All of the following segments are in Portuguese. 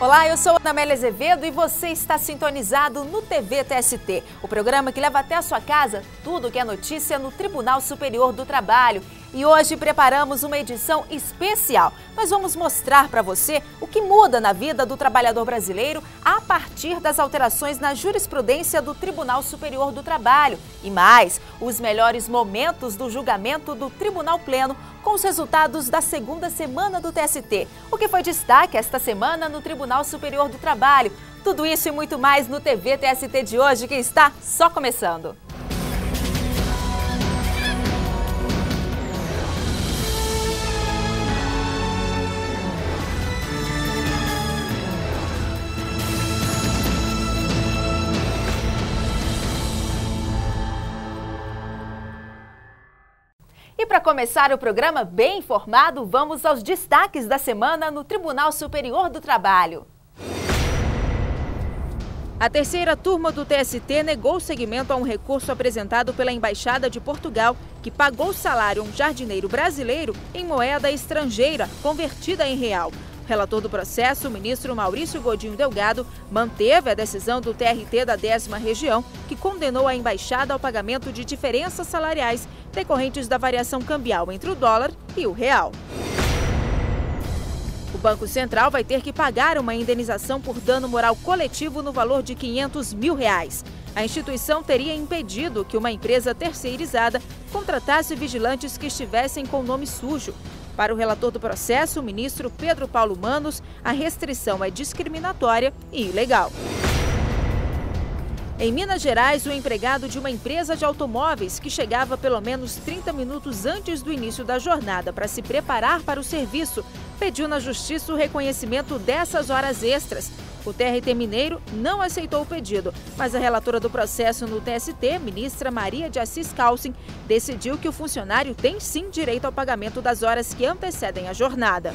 Olá, eu sou Ana Amélia Azevedo e você está sintonizado no TV TST, o programa que leva até a sua casa tudo o que é notícia no Tribunal Superior do Trabalho. E hoje preparamos uma edição especial. Nós vamos mostrar para você o que muda na vida do trabalhador brasileiro a partir das alterações na jurisprudência do Tribunal Superior do Trabalho. E mais, os melhores momentos do julgamento do Tribunal Pleno com os resultados da segunda semana do TST. O que foi destaque esta semana no Tribunal Superior do Trabalho. Tudo isso e muito mais no TV TST de hoje, que está só começando. E para começar o programa bem informado, vamos aos destaques da semana no Tribunal Superior do Trabalho. A terceira turma do TST negou seguimento a um recurso apresentado pela Embaixada de Portugal, que pagou salário a um jardineiro brasileiro em moeda estrangeira, convertida em real. O relator do processo, o ministro Maurício Godinho Delgado, manteve a decisão do TRT da 10ª Região, que condenou a embaixada ao pagamento de diferenças salariais decorrentes da variação cambial entre o dólar e o real. O Banco Central vai ter que pagar uma indenização por dano moral coletivo no valor de R$500 mil. A instituição teria impedido que uma empresa terceirizada contratasse vigilantes que estivessem com nome sujo. Para o relator do processo, o ministro Pedro Paulo Manos, a restrição é discriminatória e ilegal. Em Minas Gerais, o empregado de uma empresa de automóveis que chegava pelo menos 30 minutos antes do início da jornada para se preparar para o serviço, pediu na justiça o reconhecimento dessas horas extras. O TRT mineiro não aceitou o pedido, mas a relatora do processo no TST, ministra Maria de Assis Calcin, decidiu que o funcionário tem sim direito ao pagamento das horas que antecedem a jornada.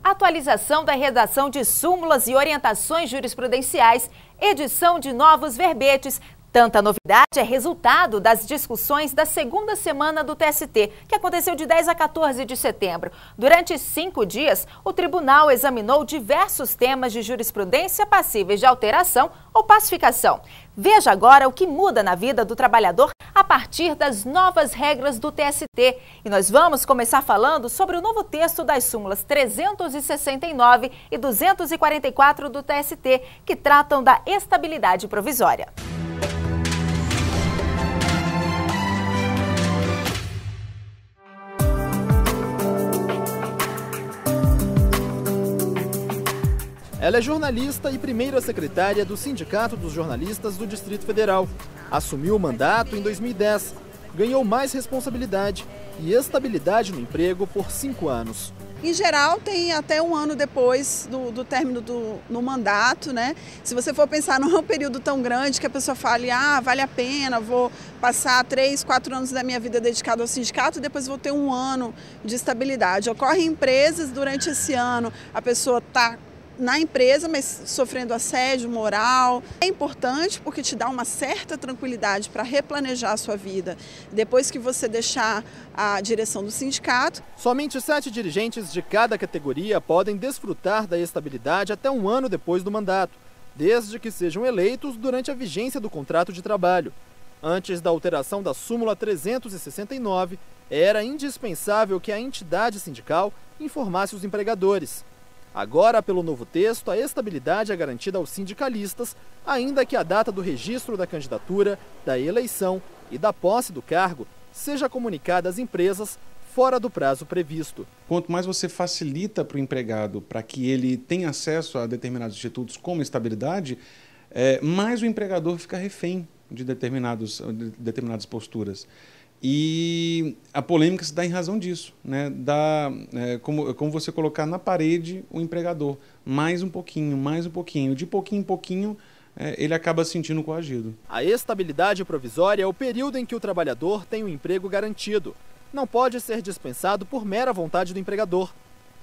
Atualização da redação de súmulas e orientações jurisprudenciais, edição de novos verbetes. Tanta novidade é resultado das discussões da segunda semana do TST, que aconteceu de 10 a 14 de setembro. Durante 5 dias, o tribunal examinou diversos temas de jurisprudência passíveis de alteração ou pacificação. Veja agora o que muda na vida do trabalhador a partir das novas regras do TST. E nós vamos começar falando sobre o novo texto das súmulas 369 e 244 do TST, que tratam da estabilidade provisória. Ela é jornalista e primeira secretária do Sindicato dos Jornalistas do Distrito Federal. Assumiu o mandato em 2010. Ganhou mais responsabilidade e estabilidade no emprego por 5 anos. Em geral, tem até um ano depois do término no mandato, né? Se você for pensar, não é um período tão grande que a pessoa fale, vale a pena, vou passar 3, 4 anos da minha vida dedicado ao sindicato e depois vou ter um ano de estabilidade. Ocorre em empresas, durante esse ano, a pessoa está na empresa, mas sofrendo assédio moral. É importante porque te dá uma certa tranquilidade para replanejar a sua vida depois que você deixar a direção do sindicato. Somente 7 dirigentes de cada categoria podem desfrutar da estabilidade até um ano depois do mandato, desde que sejam eleitos durante a vigência do contrato de trabalho. Antes da alteração da súmula 369, era indispensável que a entidade sindical informasse os empregadores. Agora, pelo novo texto, a estabilidade é garantida aos sindicalistas, ainda que a data do registro da candidatura, da eleição e da posse do cargo seja comunicada às empresas fora do prazo previsto. Quanto mais você facilita para o empregado para que ele tenha acesso a determinados institutos como estabilidade, mais o empregador fica refém de determinadas posturas. E a polêmica se dá em razão disso, né? Como você colocar na parede o empregador, mais um pouquinho, de pouquinho em pouquinho, ele acaba se sentindo coagido. A estabilidade provisória é o período em que o trabalhador tem o emprego garantido. Não pode ser dispensado por mera vontade do empregador.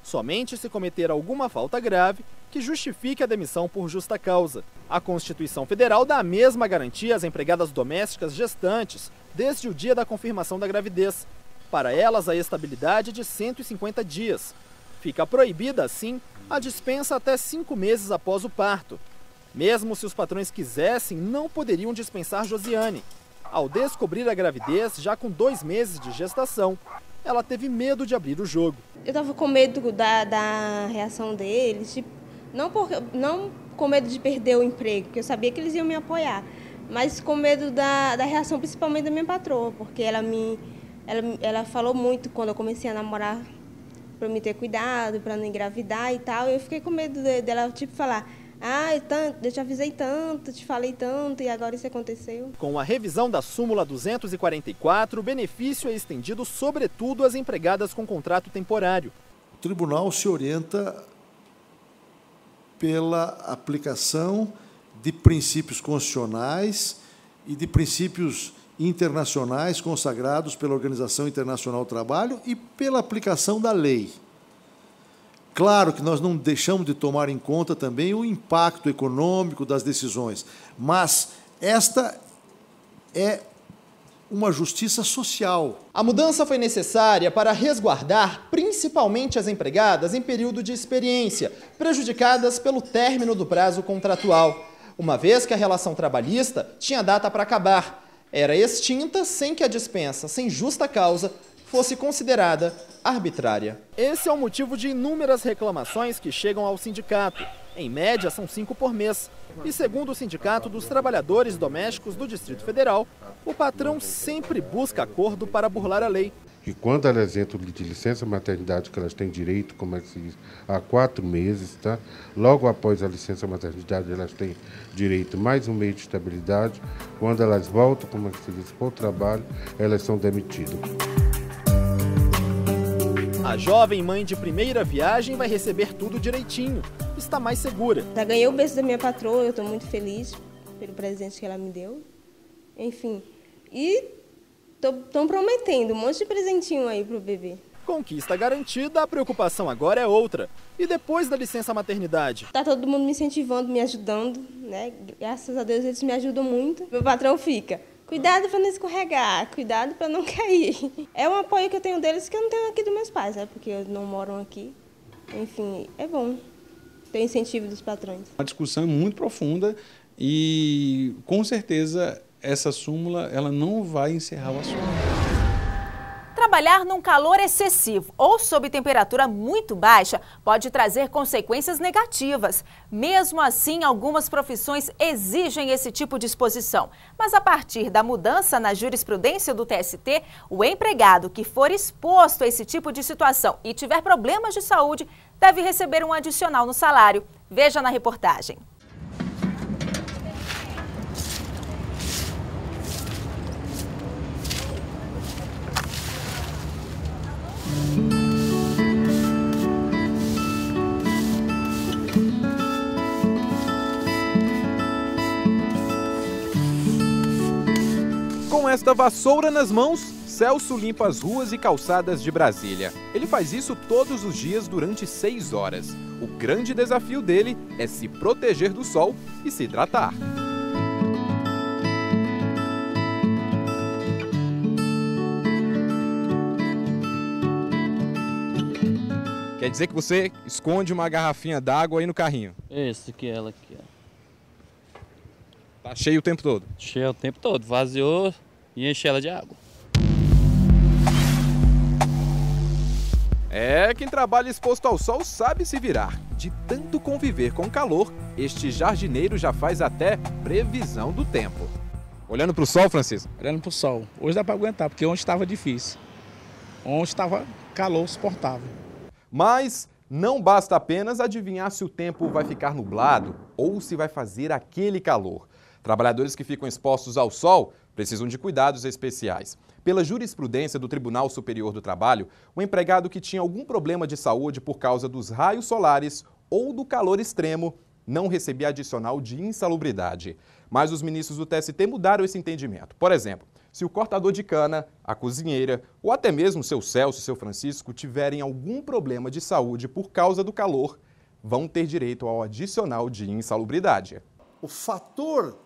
Somente se cometer alguma falta grave que justifique a demissão por justa causa. A Constituição Federal dá a mesma garantia às empregadas domésticas gestantes desde o dia da confirmação da gravidez. Para elas, a estabilidade é de 150 dias. Fica proibida, assim, a dispensa até 5 meses após o parto. Mesmo se os patrões quisessem, não poderiam dispensar Josiane. Ao descobrir a gravidez, já com 2 meses de gestação, ela teve medo de abrir o jogo. Eu estava com medo da reação deles, não com medo de perder o emprego, porque eu sabia que eles iam me apoiar, mas com medo da reação principalmente da minha patroa, porque ela falou muito quando eu comecei a namorar para me ter cuidado, para não engravidar e tal. Eu fiquei com medo dela falar: eu te avisei tanto, te falei tanto e agora isso aconteceu. Com a revisão da súmula 244, o benefício é estendido sobretudo às empregadas com contrato temporário. O tribunal se orienta pela aplicação de princípios constitucionais e de princípios internacionais consagrados pela Organização Internacional do Trabalho e pela aplicação da lei. Claro que nós não deixamos de tomar em conta também o impacto econômico das decisões, mas esta é uma justiça social. A mudança foi necessária para resguardar principalmente as empregadas em período de experiência, prejudicadas pelo término do prazo contratual, uma vez que a relação trabalhista tinha data para acabar. Era extinta sem que a dispensa, sem justa causa, fosse considerada arbitrária. Esse é o motivo de inúmeras reclamações que chegam ao sindicato. Em média, são 5 por mês. E segundo o Sindicato dos Trabalhadores Domésticos do Distrito Federal, o patrão sempre busca acordo para burlar a lei. E quando elas entram de licença maternidade, que elas têm direito, como é que se diz, há 4 meses, tá? Logo após a licença maternidade, elas têm direito mais 1 mês de estabilidade. Quando elas voltam, como é que se diz, para o trabalho, elas são demitidas. A jovem mãe de primeira viagem vai receber tudo direitinho. Está mais segura. Já ganhei o beijo da minha patroa, eu estou muito feliz pelo presente que ela me deu. Enfim, e estão prometendo um monte de presentinho aí pro bebê. Conquista garantida, a preocupação agora é outra. E depois da licença maternidade? Tá todo mundo me incentivando, me ajudando, né? Graças a Deus eles me ajudam muito. Meu patrão fica: cuidado para não escorregar, cuidado para não cair. É um apoio que eu tenho deles que eu não tenho aqui dos meus pais, né? Porque eles não moram aqui. Enfim, é bom ter incentivo dos patrões. A discussão é muito profunda e, com certeza, essa súmula ela não vai encerrar o assunto. Trabalhar num calor excessivo ou sob temperatura muito baixa pode trazer consequências negativas. Mesmo assim, algumas profissões exigem esse tipo de exposição. Mas a partir da mudança na jurisprudência do TST, o empregado que for exposto a esse tipo de situação e tiver problemas de saúde deve receber um adicional no salário. Veja na reportagem. Com esta vassoura nas mãos, Celso limpa as ruas e calçadas de Brasília. Ele faz isso todos os dias durante 6 horas. O grande desafio dele é se proteger do sol e se hidratar. Quer dizer que você esconde uma garrafinha d'água aí no carrinho? Esse aqui, ela aqui, ó. Tá cheio o tempo todo? Cheio o tempo todo, vaziou e enche ela de água. É, quem trabalha exposto ao sol sabe se virar. De tanto conviver com calor, este jardineiro já faz até previsão do tempo. Olhando para o sol, Francisco? Olhando para o sol. Hoje dá para aguentar, porque ontem estava difícil. Ontem estava calor suportável. Mas não basta apenas adivinhar se o tempo vai ficar nublado ou se vai fazer aquele calor. Trabalhadores que ficam expostos ao sol precisam de cuidados especiais. Pela jurisprudência do Tribunal Superior do Trabalho, o empregado que tinha algum problema de saúde por causa dos raios solares ou do calor extremo não recebia adicional de insalubridade. Mas os ministros do TST mudaram esse entendimento. Por exemplo, se o cortador de cana, a cozinheira ou até mesmo seu Celso e seu Francisco tiverem algum problema de saúde por causa do calor, vão ter direito ao adicional de insalubridade. O fator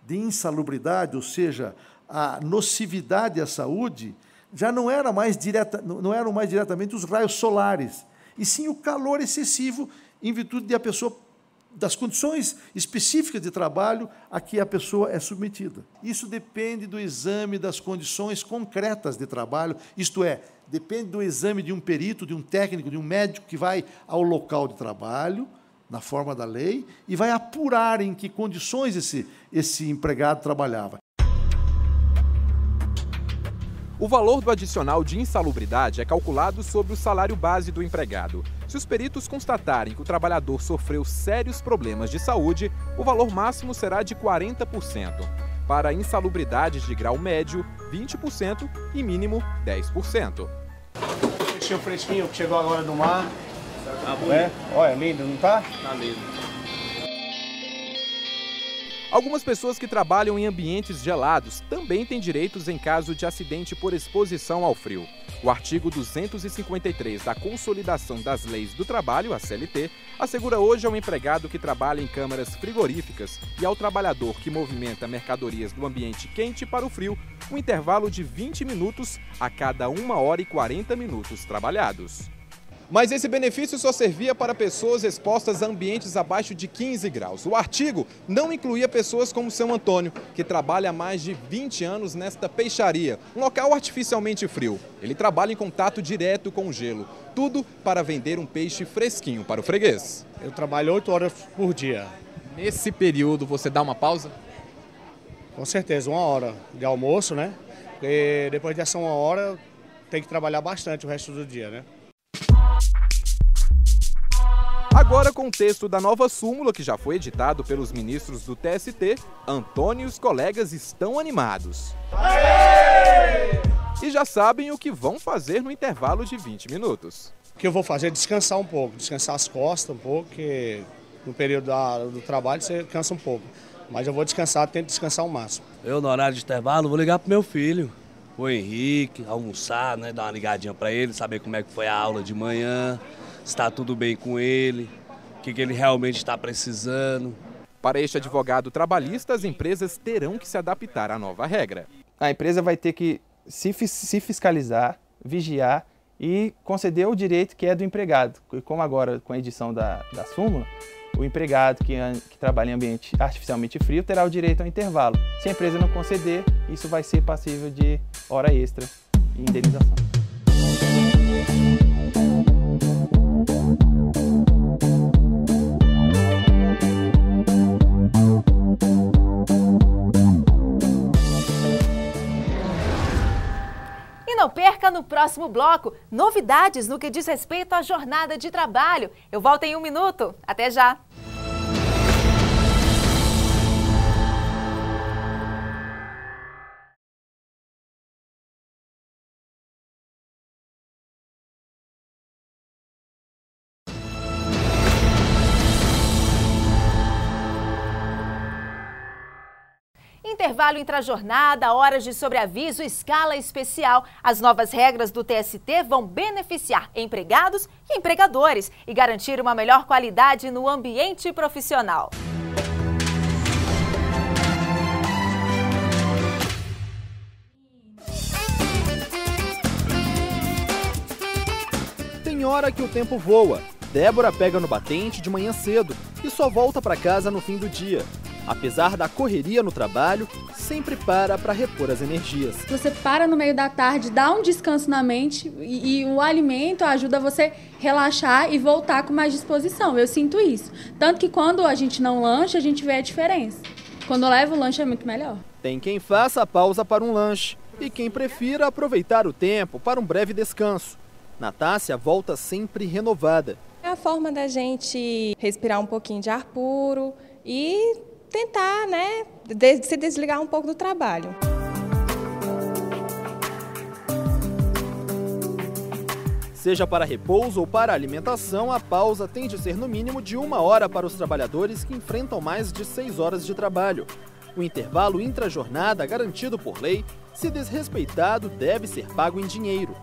de insalubridade, ou seja, a nocividade à saúde, já não eram mais diretamente os raios solares, e sim o calor excessivo em virtude de das condições específicas de trabalho a que a pessoa é submetida. Isso depende do exame das condições concretas de trabalho, isto é, depende do exame de um perito, de um técnico, de um médico que vai ao local de trabalho, na forma da lei, e vai apurar em que condições esse empregado trabalhava. O valor do adicional de insalubridade é calculado sobre o salário base do empregado. Se os peritos constatarem que o trabalhador sofreu sérios problemas de saúde, o valor máximo será de 40%. Para insalubridades de grau médio, 20% e mínimo 10%. Peixinho fresquinho que chegou agora do mar. Tá bom. Olha, lindo, não tá? Tá lindo. Algumas pessoas que trabalham em ambientes gelados também têm direitos em caso de acidente por exposição ao frio. O artigo 253 da Consolidação das Leis do Trabalho, a CLT, assegura hoje ao empregado que trabalha em câmaras frigoríficas e ao trabalhador que movimenta mercadorias do ambiente quente para o frio um intervalo de 20 minutos a cada 1 hora e 40 minutos trabalhados. Mas esse benefício só servia para pessoas expostas a ambientes abaixo de 15 graus. O artigo não incluía pessoas como seu Antônio, que trabalha há mais de 20 anos nesta peixaria, um local artificialmente frio. Ele trabalha em contato direto com o gelo, tudo para vender um peixe fresquinho para o freguês. Eu trabalho 8 horas por dia. Nesse período você dá uma pausa? Com certeza, 1 hora de almoço, né? E depois dessa 1 hora tem que trabalhar bastante o resto do dia, né? Agora, com o texto da nova súmula, que já foi editado pelos ministros do TST, Antônio e os colegas estão animados. Aê! E já sabem o que vão fazer no intervalo de 20 minutos. O que eu vou fazer é descansar um pouco, descansar as costas um pouco, porque no período do trabalho você cansa um pouco. Mas eu vou descansar, tento descansar ao máximo. Eu, no horário de intervalo, vou ligar pro meu filho, o Henrique, almoçar, né, dar uma ligadinha para ele, saber como é que foi a aula de manhã, se está tudo bem com ele, o que ele realmente está precisando. Para este advogado trabalhista, as empresas terão que se adaptar à nova regra. A empresa vai ter que se fiscalizar, vigiar e conceder o direito que é do empregado. Como agora, com a edição da súmula, o empregado que trabalha em ambiente artificialmente frio terá o direito ao intervalo. Se a empresa não conceder, isso vai ser passível de hora extra e indenização. Não perca no próximo bloco novidades no que diz respeito à jornada de trabalho. Eu volto em 1 minuto. Até já! Intervalo intrajornada, horas de sobreaviso, escala especial. As novas regras do TST vão beneficiar empregados e empregadores e garantir uma melhor qualidade no ambiente profissional. Tem hora que o tempo voa. Débora pega no batente de manhã cedo e só volta para casa no fim do dia. Apesar da correria no trabalho, sempre para repor as energias. Você para no meio da tarde, dá um descanso na mente e o alimento ajuda você relaxar e voltar com mais disposição. Eu sinto isso. Tanto que quando a gente não lancha, a gente vê a diferença. Quando leva o lanche é muito melhor. Tem quem faça a pausa para um lanche e quem prefira aproveitar o tempo para um breve descanso. Natácia volta sempre renovada. É a forma da gente respirar um pouquinho de ar puro e tentar, né, se desligar um pouco do trabalho. Seja para repouso ou para alimentação, a pausa tem de ser no mínimo de 1 hora para os trabalhadores que enfrentam mais de 6 horas de trabalho. O intervalo intrajornada garantido por lei, se desrespeitado, deve ser pago em dinheiro.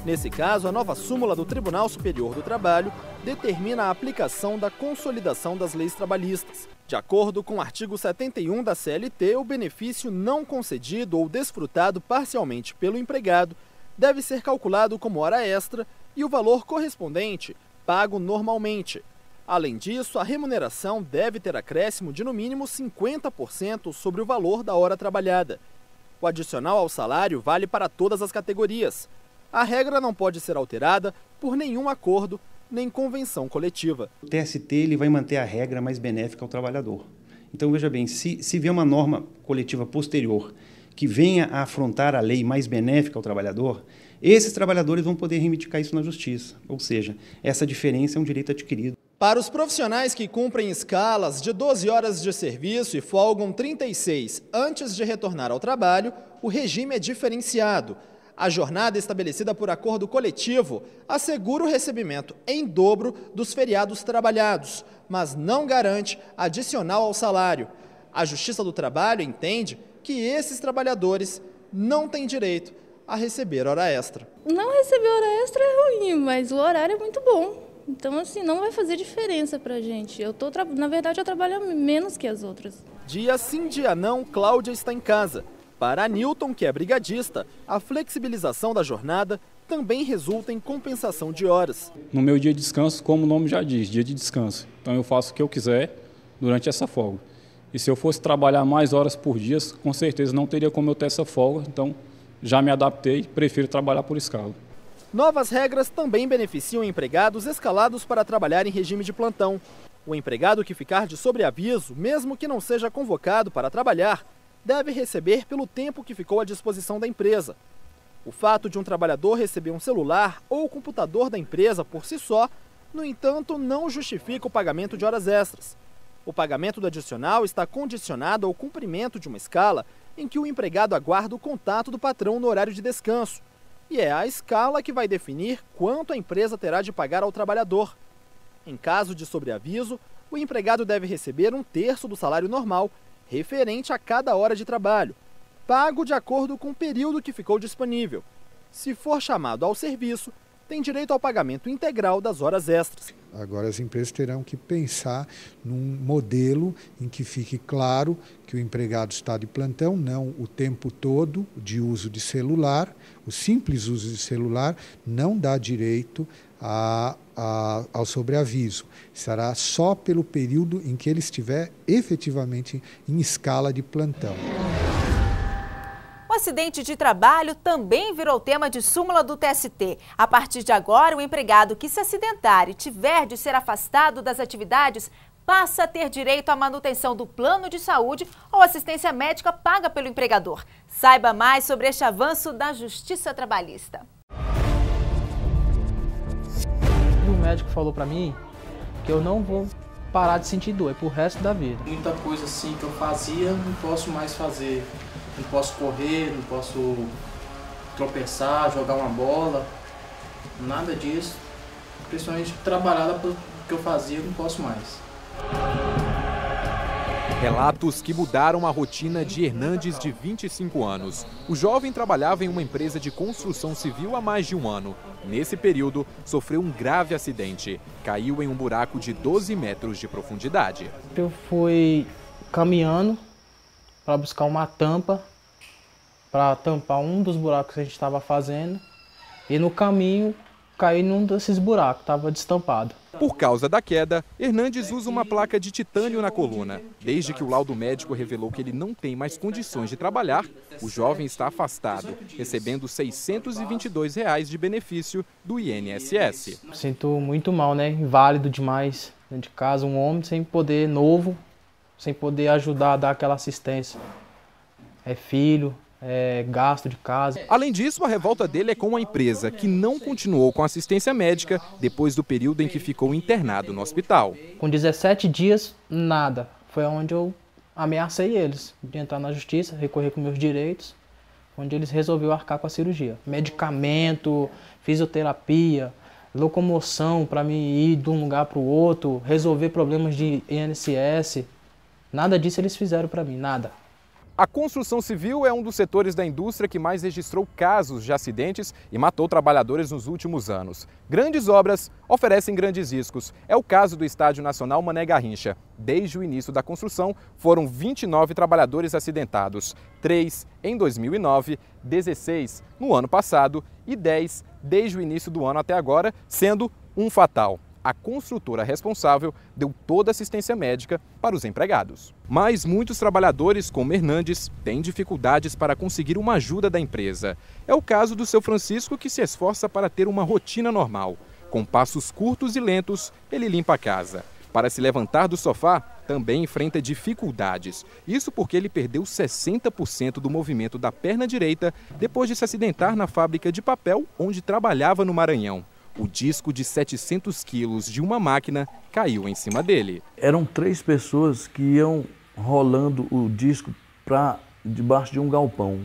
Nesse caso, a nova súmula do Tribunal Superior do Trabalho determina a aplicação da consolidação das leis trabalhistas. De acordo com o artigo 71 da CLT, o benefício não concedido ou desfrutado parcialmente pelo empregado deve ser calculado como hora extra e o valor correspondente pago normalmente. Além disso, a remuneração deve ter acréscimo de no mínimo 50% sobre o valor da hora trabalhada. O adicional ao salário vale para todas as categorias. A regra não pode ser alterada por nenhum acordo nem convenção coletiva. O TST ele vai manter a regra mais benéfica ao trabalhador. Então, veja bem, se vier uma norma coletiva posterior que venha a afrontar a lei mais benéfica ao trabalhador, esses trabalhadores vão poder reivindicar isso na justiça. Ou seja, essa diferença é um direito adquirido. Para os profissionais que cumprem escalas de 12 horas de serviço e folgam 36 antes de retornar ao trabalho, o regime é diferenciado. A jornada estabelecida por acordo coletivo assegura o recebimento em dobro dos feriados trabalhados, mas não garante adicional ao salário. A Justiça do Trabalho entende que esses trabalhadores não têm direito a receber hora extra. Não receber hora extra é ruim, mas o horário é muito bom. Então, assim, não vai fazer diferença pra gente. Na verdade, eu trabalho menos que as outras. Dia sim, dia não, Cláudia está em casa. Para Newton, que é brigadista, a flexibilização da jornada também resulta em compensação de horas. No meu dia de descanso, como o nome já diz, dia de descanso. Então eu faço o que eu quiser durante essa folga. E se eu fosse trabalhar mais horas por dia, com certeza não teria como eu ter essa folga. Então já me adaptei, prefiro trabalhar por escala. Novas regras também beneficiam empregados escalados para trabalhar em regime de plantão. O empregado que ficar de sobreaviso, mesmo que não seja convocado para trabalhar, deve receber pelo tempo que ficou à disposição da empresa. O fato de um trabalhador receber um celular ou computador da empresa por si só, no entanto, não justifica o pagamento de horas extras. O pagamento do adicional está condicionado ao cumprimento de uma escala em que o empregado aguarda o contato do patrão no horário de descanso. E é a escala que vai definir quanto a empresa terá de pagar ao trabalhador. Em caso de sobreaviso, o empregado deve receber 1/3 do salário normal, referente a cada hora de trabalho, pago de acordo com o período que ficou disponível. Se for chamado ao serviço, tem direito ao pagamento integral das horas extras. Agora as empresas terão que pensar num modelo em que fique claro que o empregado está de plantão, não o tempo todo de uso de celular. O simples uso de celular não dá direito ao sobreaviso. Será só pelo período em que ele estiver efetivamente em escala de plantão. O acidente de trabalho também virou tema de súmula do TST. A partir de agora, o empregado que se acidentar e tiver de ser afastado das atividades passa a ter direito à manutenção do plano de saúde ou assistência médica paga pelo empregador. Saiba mais sobre este avanço da Justiça Trabalhista. O médico falou pra mim que eu não vou parar de sentir dor, é pro resto da vida. Muita coisa assim que eu fazia, não posso mais fazer. Não posso correr, não posso tropeçar, jogar uma bola, nada disso. Principalmente trabalhar do que eu fazia, não posso mais. Relatos que mudaram a rotina de Hernandes, de 25 anos. O jovem trabalhava em uma empresa de construção civil há mais de um ano. Nesse período, sofreu um grave acidente. Caiu em um buraco de 12 metros de profundidade. Eu fui caminhando para buscar uma tampa, para tampar um dos buracos que a gente estava fazendo. E no caminho, caí num desses buracos, estava destampado. Por causa da queda, Hernandes usa uma placa de titânio na coluna. Desde que o laudo médico revelou que ele não tem mais condições de trabalhar, o jovem está afastado, recebendo R$ 622 de benefício do INSS. Sinto muito mal, né? Inválido demais. Dentro de casa, um homem sem poder, novo, sem poder ajudar a dar aquela assistência. É filho, é gasto de casa. Além disso, a revolta dele é com a empresa, que não continuou com assistência médica depois do período em que ficou internado no hospital. Com 17 dias, nada. Foi onde eu ameacei eles de entrar na justiça, recorrer com meus direitos, onde eles resolveram arcar com a cirurgia. Medicamento, fisioterapia, locomoção para mim ir de um lugar para o outro, resolver problemas de INSS. Nada disso eles fizeram para mim, nada. A construção civil é um dos setores da indústria que mais registrou casos de acidentes e matou trabalhadores nos últimos anos. Grandes obras oferecem grandes riscos. É o caso do Estádio Nacional Mané Garrincha. Desde o início da construção, foram 29 trabalhadores acidentados. 3 em 2009, 16 no ano passado e 10 desde o início do ano até agora, sendo um fatal. A construtora responsável deu toda a assistência médica para os empregados. Mas muitos trabalhadores, como Hernandes, têm dificuldades para conseguir uma ajuda da empresa. É o caso do seu Francisco, que se esforça para ter uma rotina normal. Com passos curtos e lentos, ele limpa a casa. Para se levantar do sofá, também enfrenta dificuldades. Isso porque ele perdeu 60% do movimento da perna direita depois de se acidentar na fábrica de papel onde trabalhava no Maranhão. O disco de 700 quilos de uma máquina caiu em cima dele. Eram 3 pessoas que iam rolando o disco para debaixo de um galpão.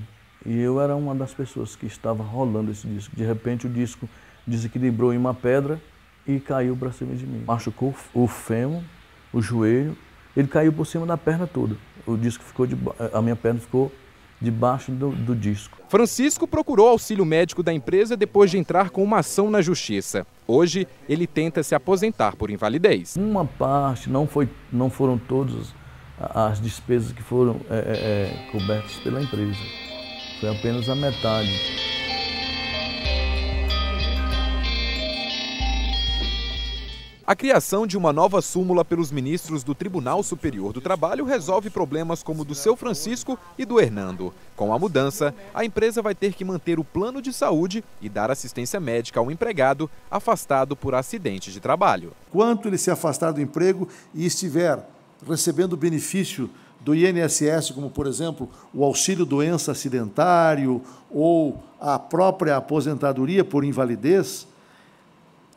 E eu era uma das pessoas que estava rolando esse disco. De repente o disco desequilibrou em uma pedra e caiu para cima de mim. Machucou o fêmur, o joelho, ele caiu por cima da perna toda. O disco ficou a minha perna ficou debaixo do disco. Francisco procurou auxílio médico da empresa depois de entrar com uma ação na justiça. Hoje, ele tenta se aposentar por invalidez. Uma parte, não foram todas as despesas que foram cobertas pela empresa. Foi apenas a metade. A criação de uma nova súmula pelos ministros do Tribunal Superior do Trabalho resolve problemas como o do seu Francisco e do Hernando. Com a mudança, a empresa vai ter que manter o plano de saúde e dar assistência médica ao empregado afastado por acidente de trabalho. Quanto ele se afastar do emprego e estiver recebendo o benefício do INSS, como, por exemplo, o auxílio doença acidentário ou a própria aposentadoria por invalidez,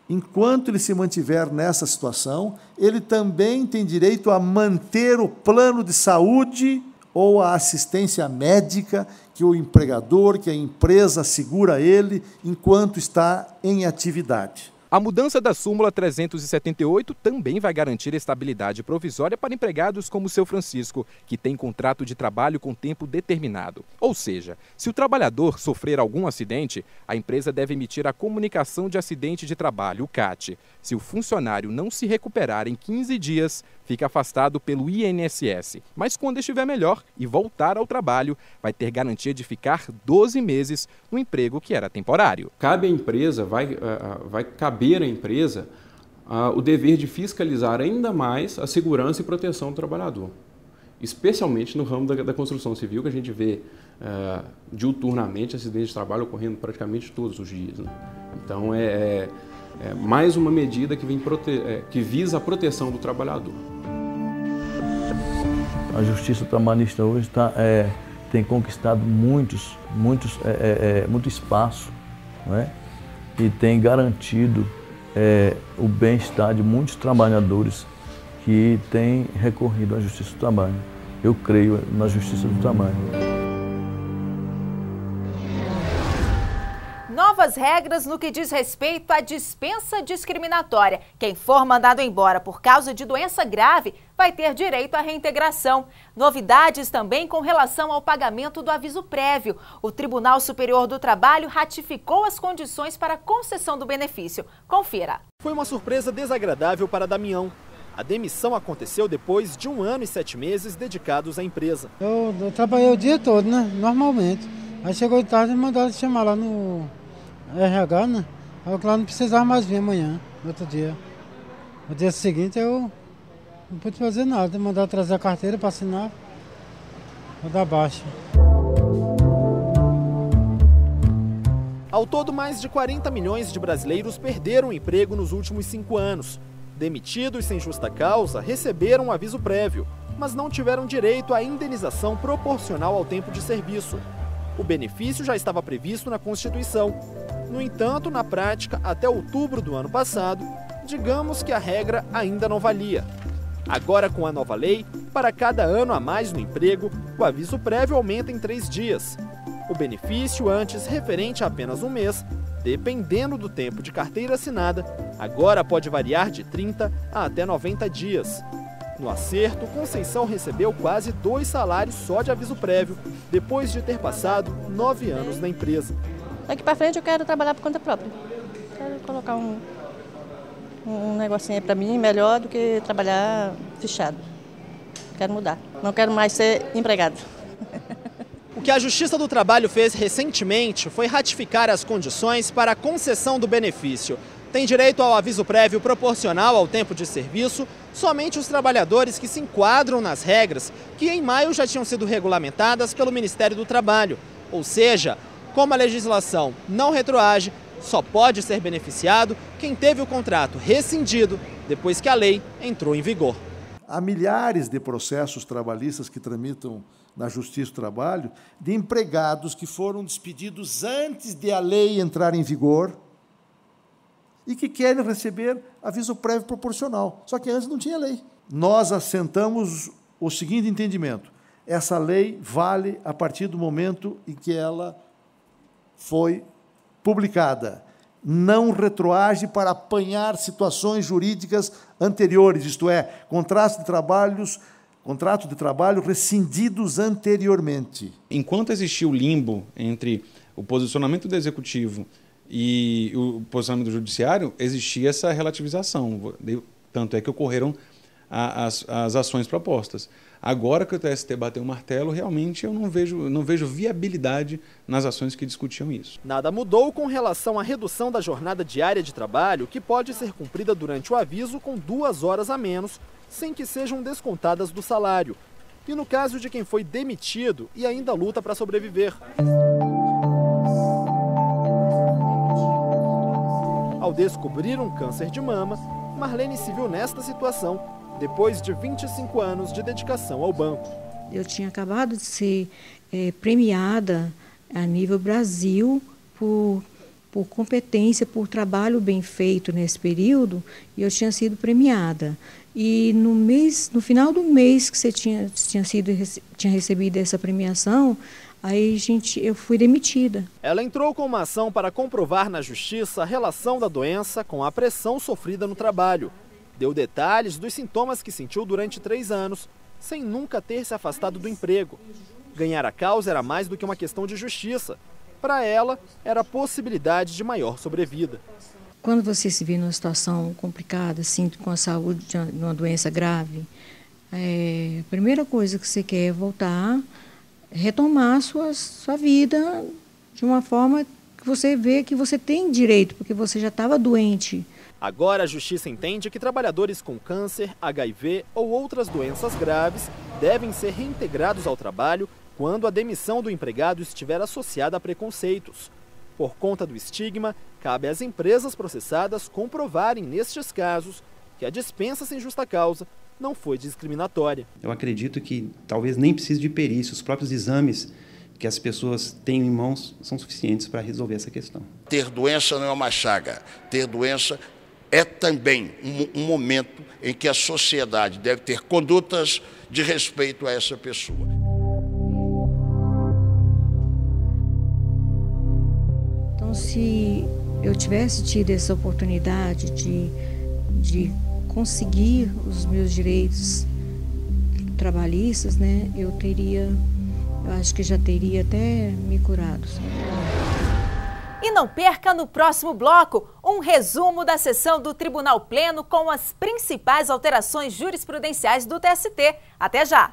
enquanto ele se mantiver nessa situação, ele também tem direito a manter o plano de saúde ou a assistência médica que o empregador, que a empresa assegura a ele enquanto está em atividade. A mudança da súmula 378 também vai garantir estabilidade provisória para empregados como o seu Francisco, que tem contrato de trabalho com tempo determinado. Ou seja, se o trabalhador sofrer algum acidente, a empresa deve emitir a comunicação de acidente de trabalho, o CAT. Se o funcionário não se recuperar em 15 dias, fica afastado pelo INSS. Mas quando estiver melhor e voltar ao trabalho, vai ter garantia de ficar 12 meses no emprego que era temporário. Cabe à empresa, vai caber à empresa o dever de fiscalizar ainda mais a segurança e proteção do trabalhador. Especialmente no ramo da construção civil, que a gente vê diuturnamente acidentes de trabalho ocorrendo praticamente todos os dias, né? Então é mais uma medida que visa a proteção do trabalhador. A Justiça Trabalhista hoje tem conquistado muito espaço, né? E tem garantido o bem-estar de muitos trabalhadores que têm recorrido à Justiça do Trabalho. Eu creio na Justiça do Trabalho. Novas regras no que diz respeito à dispensa discriminatória. Quem for mandado embora por causa de doença grave vai ter direito à reintegração. Novidades também com relação ao pagamento do aviso prévio. O Tribunal Superior do Trabalho ratificou as condições para a concessão do benefício. Confira. Foi uma surpresa desagradável para Damião. A demissão aconteceu depois de 1 ano e 7 meses dedicados à empresa. Eu trabalhei o dia todo, né? Normalmente. Aí chegou de tarde e mandaram chamar lá no RH, né? Aí lá não precisava mais vir amanhã, no outro dia. No dia seguinte eu não pude fazer nada, mandaram trazer a carteira para assinar, para dar baixa. Ao todo, mais de 40 milhões de brasileiros perderam o emprego nos últimos 5 anos. Demitidos sem justa causa, receberam um aviso prévio, mas não tiveram direito à indenização proporcional ao tempo de serviço. O benefício já estava previsto na Constituição. No entanto, na prática, até outubro do ano passado, digamos que a regra ainda não valia. Agora, com a nova lei, para cada ano a mais no emprego, o aviso prévio aumenta em 3 dias. O benefício, antes referente a apenas 1 mês, dependendo do tempo de carteira assinada, agora pode variar de 30 a até 90 dias. No acerto, Conceição recebeu quase 2 salários só de aviso prévio, depois de ter passado 9 anos na empresa. Daqui para frente eu quero trabalhar por conta própria. Quero colocar um negocinho aí para mim melhor do que trabalhar fechado. Quero mudar. Não quero mais ser empregado. O que a Justiça do Trabalho fez recentemente foi ratificar as condições para a concessão do benefício. Tem direito ao aviso prévio proporcional ao tempo de serviço somente os trabalhadores que se enquadram nas regras que em maio já tinham sido regulamentadas pelo Ministério do Trabalho. Ou seja, como a legislação não retroage, só pode ser beneficiado quem teve o contrato rescindido depois que a lei entrou em vigor. Há milhares de processos trabalhistas que tramitam na Justiça do Trabalho de empregados que foram despedidos antes de a lei entrar em vigor e que querem receber aviso prévio proporcional. Só que antes não tinha lei. Nós assentamos o seguinte entendimento: essa lei vale a partir do momento em que ela foi publicada. Não retroage para apanhar situações jurídicas anteriores, isto é, contratos de trabalho rescindidos anteriormente. Enquanto existia o limbo entre o posicionamento do Executivo e o posicionamento do Judiciário, existia essa relativização. Tanto é que ocorreram as ações propostas. Agora que o TST bateu o martelo, realmente eu não vejo viabilidade nas ações que discutiam isso. Nada mudou com relação à redução da jornada diária de trabalho, que pode ser cumprida durante o aviso com 2 horas a menos, sem que sejam descontadas do salário. E no caso de quem foi demitido e ainda luta para sobreviver. Ao descobrir um câncer de mama, Marlene se viu nesta situação depois de 25 anos de dedicação ao banco. Eu tinha acabado de ser premiada a nível Brasil por competência, por trabalho bem feito nesse período, e eu tinha sido premiada. E no final do mês que você tinha recebido essa premiação, aí eu fui demitida. Ela entrou com uma ação para comprovar na justiça a relação da doença com a pressão sofrida no trabalho. Deu detalhes dos sintomas que sentiu durante 3 anos, sem nunca ter se afastado do emprego. Ganhar a causa era mais do que uma questão de justiça. Para ela, era a possibilidade de maior sobrevida. Quando você se vê numa situação complicada, assim, com a saúde de uma doença grave, a primeira coisa que você quer é voltar, retomar sua vida de uma forma que você vê que você tem direito, porque você já estava doente. Agora a Justiça entende que trabalhadores com câncer, HIV ou outras doenças graves devem ser reintegrados ao trabalho quando a demissão do empregado estiver associada a preconceitos. Por conta do estigma, cabe às empresas processadas comprovarem, nestes casos, que a dispensa sem justa causa não foi discriminatória. Eu acredito que talvez nem precise de perícia, os próprios exames que as pessoas têm em mãos são suficientes para resolver essa questão. Ter doença não é uma chaga, ter doença é também um momento em que a sociedade deve ter condutas de respeito a essa pessoa. Então, se eu tivesse tido essa oportunidade de conseguir os meus direitos trabalhistas, né, eu acho que já teria até me curado. E não perca no próximo bloco um resumo da sessão do Tribunal Pleno com as principais alterações jurisprudenciais do TST. Até já!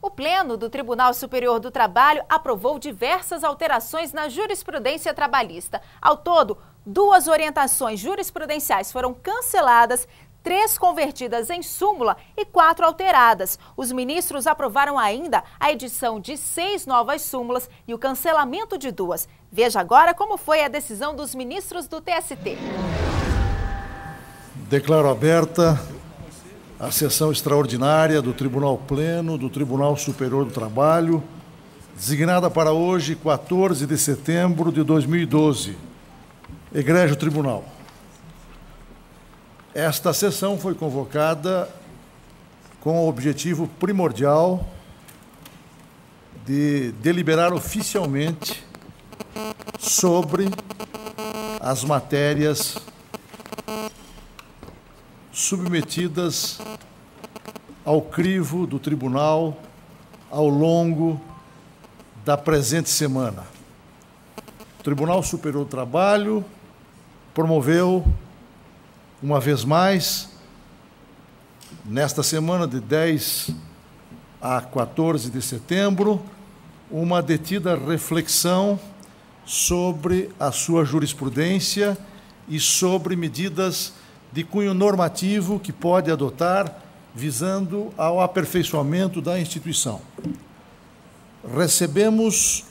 O Pleno do Tribunal Superior do Trabalho aprovou diversas alterações na jurisprudência trabalhista. Ao todo, 2 orientações jurisprudenciais foram canceladas, 3 convertidas em súmula e 4 alteradas. Os ministros aprovaram ainda a edição de 6 novas súmulas e o cancelamento de 2. Veja agora como foi a decisão dos ministros do TST. Declaro aberta a sessão extraordinária do Tribunal Pleno do Tribunal Superior do Trabalho, designada para hoje, 14 de setembro de 2012. Egrégio Tribunal. Esta sessão foi convocada com o objetivo primordial de deliberar oficialmente sobre as matérias submetidas ao crivo do tribunal ao longo da presente semana. O Tribunal Superior do Trabalho promoveu, uma vez mais, nesta semana de 10 a 14 de setembro, uma detida reflexão sobre a sua jurisprudência e sobre medidas de cunho normativo que pode adotar visando ao aperfeiçoamento da instituição. Recebemos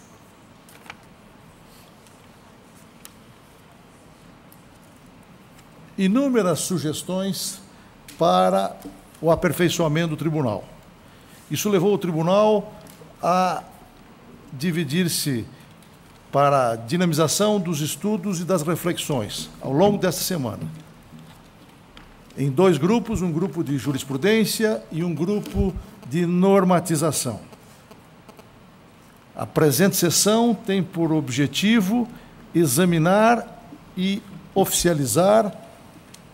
inúmeras sugestões para o aperfeiçoamento do tribunal. Isso levou o tribunal a dividir-se para a dinamização dos estudos e das reflexões ao longo desta semana. Em 2 grupos, um grupo de jurisprudência e um grupo de normatização. A presente sessão tem por objetivo examinar e oficializar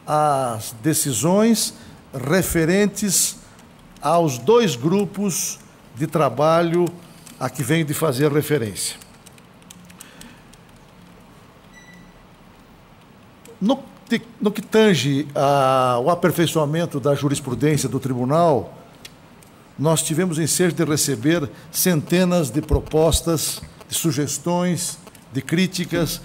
as decisões referentes aos 2 grupos de trabalho a que venho de fazer referência. No que tange ao aperfeiçoamento da jurisprudência do tribunal, nós tivemos ensejo de receber centenas de propostas, de sugestões, de críticas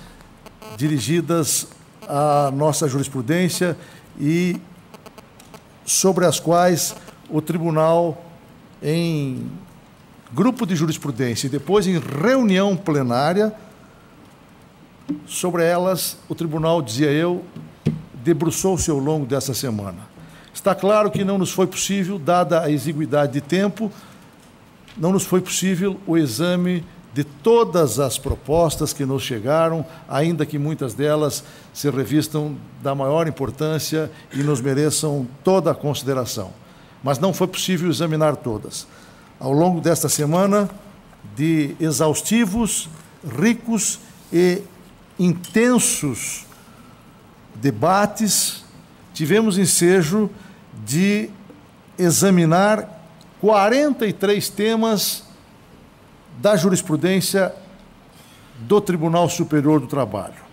dirigidas à nossa jurisprudência e sobre as quais o tribunal, em grupo de jurisprudência e depois em reunião plenária, sobre elas o tribunal, dizia eu, debruçou-se ao longo dessa semana. Está claro que não nos foi possível, dada a exiguidade de tempo, não nos foi possível o exame de todas as propostas que nos chegaram, ainda que muitas delas se revistam da maior importância e nos mereçam toda a consideração. Mas não foi possível examinar todas. Ao longo desta semana, de exaustivos, ricos e intensos debates, tivemos ensejo de examinar 43 temas da jurisprudência do Tribunal Superior do Trabalho.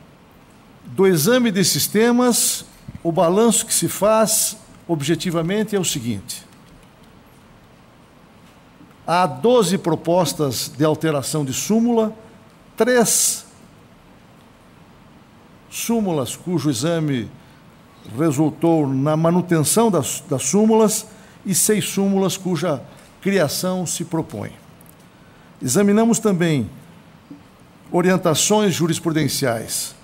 Do exame desses temas, o balanço que se faz objetivamente é o seguinte: há 12 propostas de alteração de súmula, 3 súmulas cujo exame resultou na manutenção das súmulas e 6 súmulas cuja criação se propõe. Examinamos também orientações jurisprudenciais.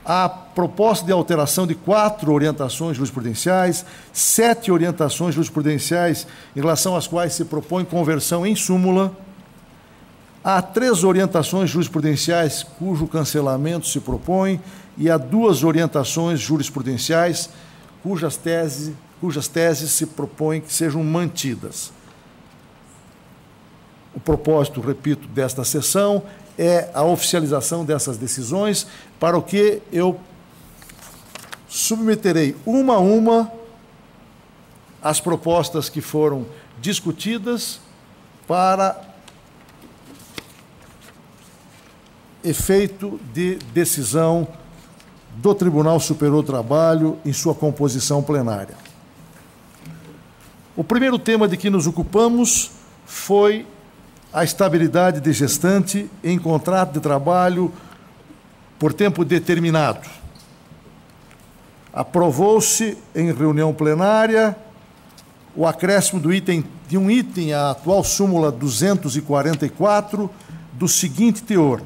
Há proposta de alteração de 4 orientações jurisprudenciais, 7 orientações jurisprudenciais em relação às quais se propõe conversão em súmula. Há 3 orientações jurisprudenciais cujo cancelamento se propõe e há 2 orientações jurisprudenciais cujas teses se propõem que sejam mantidas. O propósito, repito, desta sessão é a oficialização dessas decisões, para o que eu submeterei uma a uma as propostas que foram discutidas para efeito de decisão do Tribunal Superior do Trabalho em sua composição plenária. O primeiro tema de que nos ocupamos foi a estabilidade de gestante em contrato de trabalho por tempo determinado. Aprovou-se em reunião plenária o acréscimo de um item à atual súmula 244 do seguinte teor: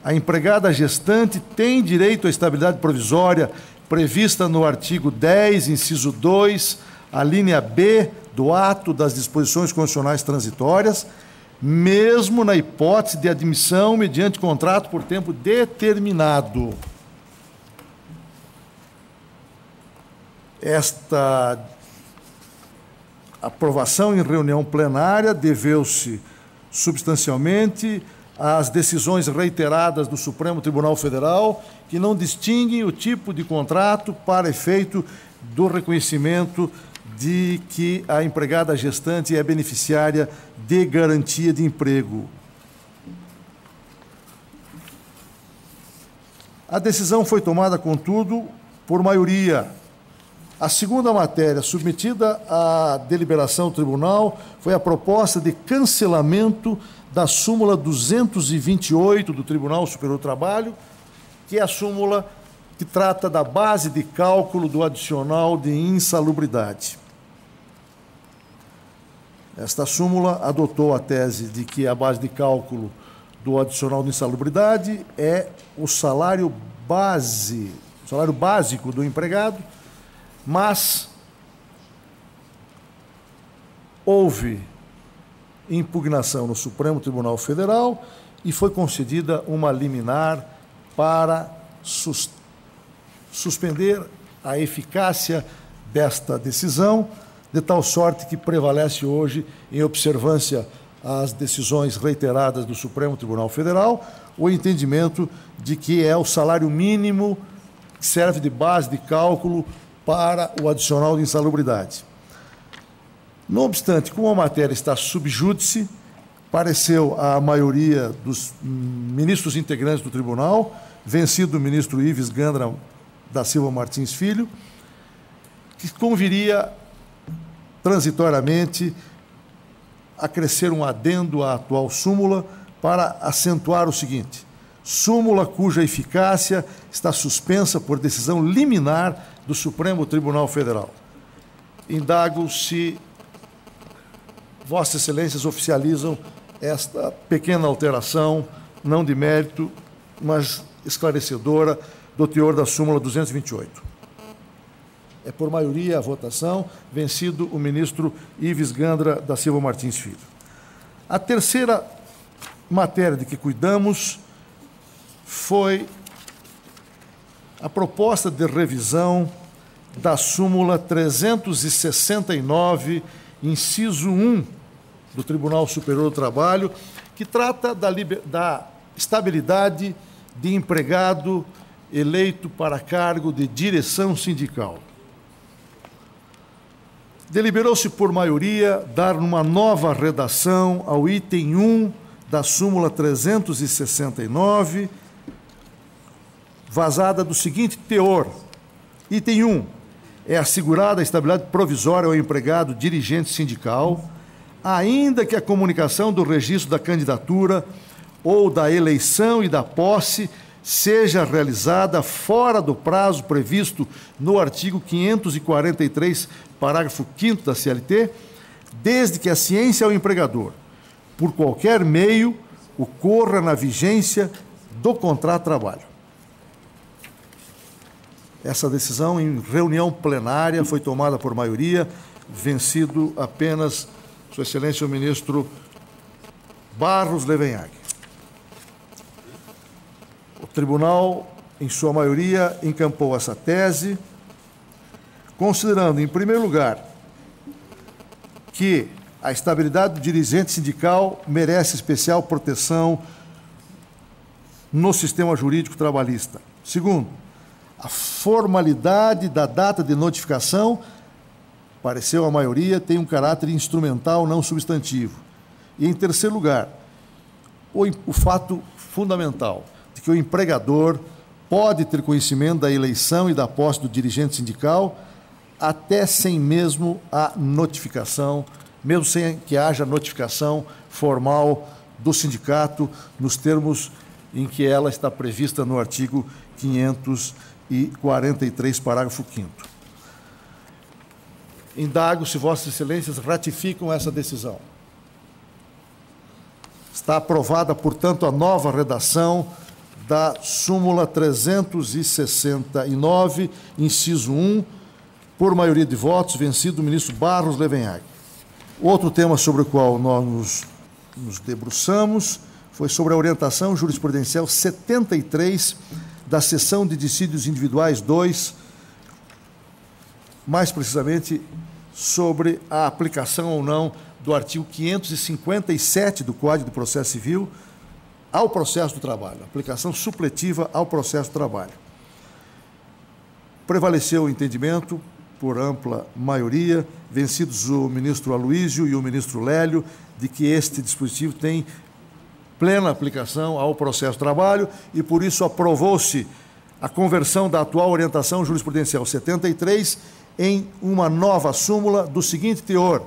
a empregada gestante tem direito à estabilidade provisória prevista no artigo 10, inciso 2, a linha B do ato das disposições constitucionais transitórias, mesmo na hipótese de admissão mediante contrato por tempo determinado. Esta aprovação em reunião plenária deveu-se substancialmente às decisões reiteradas do Supremo Tribunal Federal, que não distinguem o tipo de contrato para efeito do reconhecimento de que a empregada gestante é beneficiária de garantia de emprego. A decisão foi tomada, contudo, por maioria. A segunda matéria submetida à deliberação do tribunal foi a proposta de cancelamento da súmula 228 do Tribunal Superior do Trabalho, que é a súmula que trata da base de cálculo do adicional de insalubridade. Esta súmula adotou a tese de que a base de cálculo do adicional de insalubridade é o salário básico do empregado, mas houve impugnação no Supremo Tribunal Federal e foi concedida uma liminar para suspender a eficácia desta decisão, de tal sorte que prevalece hoje, em observância às decisões reiteradas do Supremo Tribunal Federal, o entendimento de que é o salário mínimo que serve de base de cálculo para o adicional de insalubridade. Não obstante, como a matéria está sub júdice, pareceu à maioria dos ministros integrantes do tribunal, vencido o ministro Ives Gandra da Silva Martins Filho, que conviria transitoriamente acrescer um adendo à atual súmula para acentuar o seguinte: súmula cuja eficácia está suspensa por decisão liminar do Supremo Tribunal Federal. Indago se Vossas Excelências oficializam esta pequena alteração, não de mérito, mas esclarecedora, do teor da súmula 228. É por maioria a votação, vencido o ministro Ives Gandra da Silva Martins Filho. A terceira matéria de que cuidamos foi a proposta de revisão da súmula 369, inciso 1, do Tribunal Superior do Trabalho, que trata da estabilidade de empregado eleito para cargo de direção sindical. Deliberou-se por maioria dar uma nova redação ao item 1 da súmula 369, vazada do seguinte teor: item 1, é assegurada a estabilidade provisória ao empregado dirigente sindical, ainda que a comunicação do registro da candidatura ou da eleição e da posse seja realizada fora do prazo previsto no artigo 543, parágrafo 5º da CLT, desde que a ciência ao empregador, por qualquer meio, ocorra na vigência do contrato de trabalho. Essa decisão, em reunião plenária, foi tomada por maioria, vencido apenas Sua Excelência o ministro Barros Levenhag. O tribunal, em sua maioria, encampou essa tese, considerando, em primeiro lugar, que a estabilidade do dirigente sindical merece especial proteção no sistema jurídico trabalhista. Segundo, a formalidade da data de notificação, pareceu a maioria, tem um caráter instrumental, não substantivo. E, em terceiro lugar, o fato fundamental de que o empregador pode ter conhecimento da eleição e da posse do dirigente sindical até sem mesmo a notificação, mesmo sem que haja notificação formal do sindicato, nos termos em que ela está prevista no artigo 543, parágrafo 5º. Indago se Vossas Excelências ratificam essa decisão. Está aprovada, portanto, a nova redação da súmula 369, inciso 1, por maioria de votos, vencido o ministro Barros Levenhag. Outro tema sobre o qual nós nos debruçamos foi sobre a orientação jurisprudencial 73 da seção de dissídios individuais 2, mais precisamente sobre a aplicação ou não do artigo 557 do Código de Processo Civil ao processo do trabalho, aplicação supletiva ao processo do trabalho. Prevaleceu o entendimento, por ampla maioria, vencidos o ministro Aloísio e o ministro Lélio, de que este dispositivo tem plena aplicação ao processo do trabalho e, por isso, aprovou-se a conversão da atual orientação jurisprudencial 73 em uma nova súmula do seguinte teor: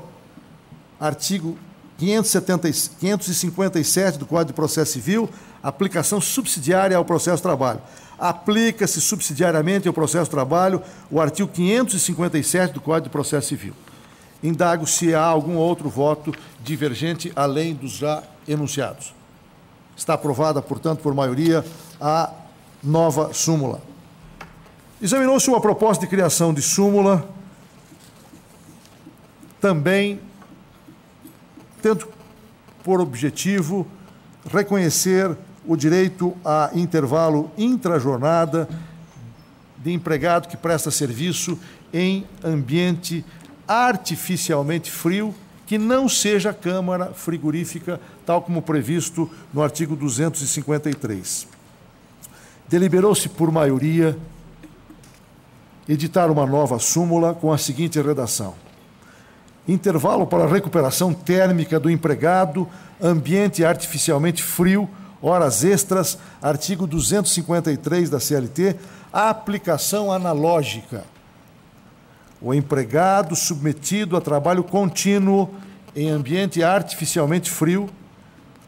artigo 557 do Código de Processo Civil, aplicação subsidiária ao processo do trabalho. Aplica-se subsidiariamente ao processo do trabalho o artigo 557 do Código de Processo Civil. Indago se há algum outro voto divergente além dos já enunciados. Está aprovada, portanto, por maioria, a nova súmula. Examinou-se uma proposta de criação de súmula, também tendo por objetivo reconhecer o direito a intervalo intrajornada de empregado que presta serviço em ambiente artificialmente frio, que não seja câmara frigorífica, tal como previsto no artigo 253. Deliberou-se por maioria editar uma nova súmula com a seguinte redação: intervalo para recuperação térmica do empregado, ambiente artificialmente frio, horas extras, artigo 253 da CLT, aplicação analógica. O empregado submetido a trabalho contínuo em ambiente artificialmente frio,